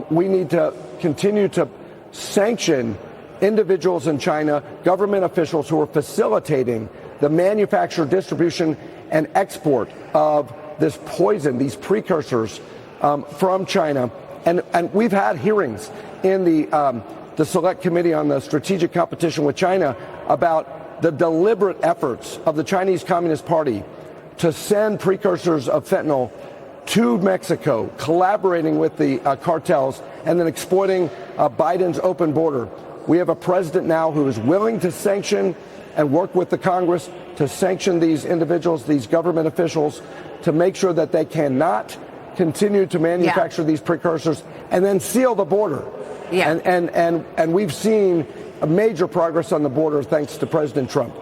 we need to continue to sanction individuals in China, government officials who are facilitating the manufacture, distribution, and export of this poison, these precursors from China. And we've had hearings in the Select Committee on the Strategic Competition with China about the deliberate efforts of the Chinese Communist Party to send precursors of fentanyl to Mexico, collaborating with the cartels, and then exploiting Biden's open border. We have a president now who is willing to sanction and work with the Congress to sanction these individuals, these government officials, to make sure that they cannot continue to manufacture these precursors and then seal the border. Yeah. And we've seen a major progress on the border thanks to President Trump.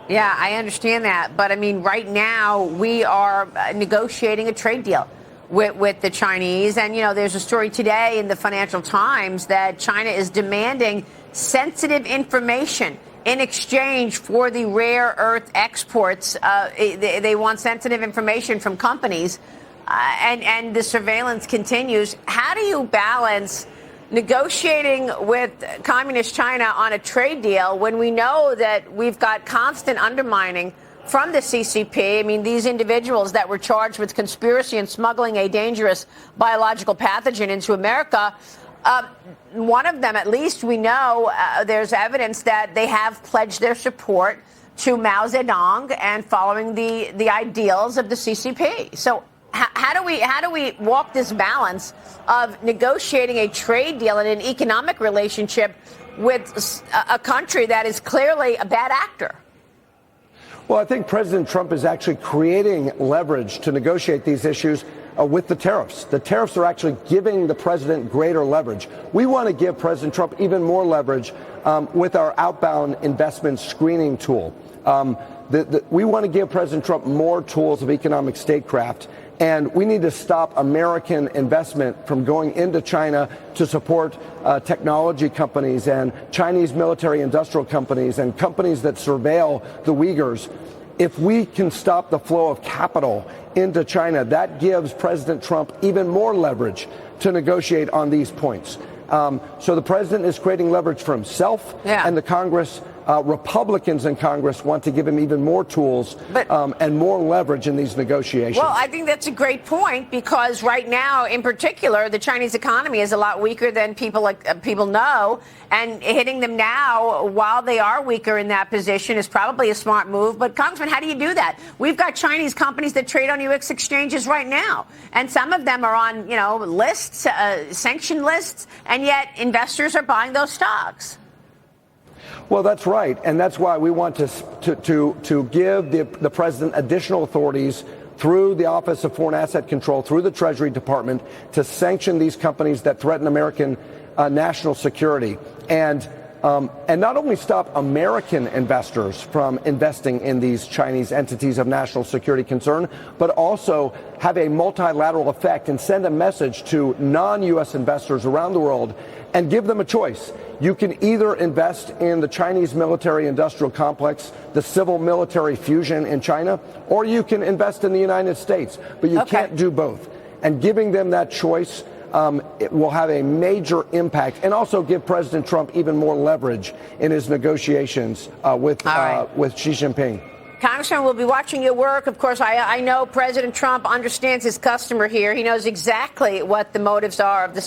Yeah, I understand that. But I mean, right now we are negotiating a trade deal with the Chinese. And, you know, there's a story today in the Financial Times that China is demanding sensitive information in exchange for the rare earth exports. They want sensitive information from companies, and the surveillance continues. How do you balance negotiating with communist China on a trade deal when we know that we've got constant undermining from the CCP? I mean, these individuals that were charged with conspiracy and smuggling a dangerous biological pathogen into America, one of them, at least we know, there's evidence that they have pledged their support to Mao Zedong and following the ideals of the CCP. So how do we walk this balance of negotiating a trade deal and an economic relationship with a country that is clearly a bad actor? Well, I think President Trump is actually creating leverage to negotiate these issues with the tariffs. The tariffs are actually giving the president greater leverage. We want to give President Trump even more leverage with our outbound investment screening tool. We want to give President Trump more tools of economic statecraft. And we need to stop American investment from going into China to support technology companies and Chinese military industrial companies and companies that surveil the Uyghurs. If we can stop the flow of capital into China, that gives President Trump even more leverage to negotiate on these points. So the president is creating leverage for himself and the Congress. Republicans in Congress want to give him even more tools and more leverage in these negotiations. Well, I think that's a great point, because right now, in particular, the Chinese economy is a lot weaker than people know, and hitting them now while they are weaker in that position is probably a smart move. But, Congressman, how do you do that? We've got Chinese companies that trade on U.S. exchanges right now, and some of them are on, lists, sanction lists, and yet investors are buying those stocks. Well, that's right. And that's why we want to give the president additional authorities through the Office of Foreign Asset Control, through the Treasury Department, to sanction these companies that threaten American national security. And not only stop American investors from investing in these Chinese entities of national security concern, but also have a multilateral effect and send a message to non-U.S. investors around the world and give them a choice. You can either invest in the Chinese military-industrial complex, the civil-military fusion in China, or you can invest in the United States. But you can't do both. And giving them that choice it will have a major impact, and also give President Trump even more leverage in his negotiations with Xi Jinping. Congressman, we'll be watching your work. Of course, I know President Trump understands his customer here. He knows exactly what the motives are of the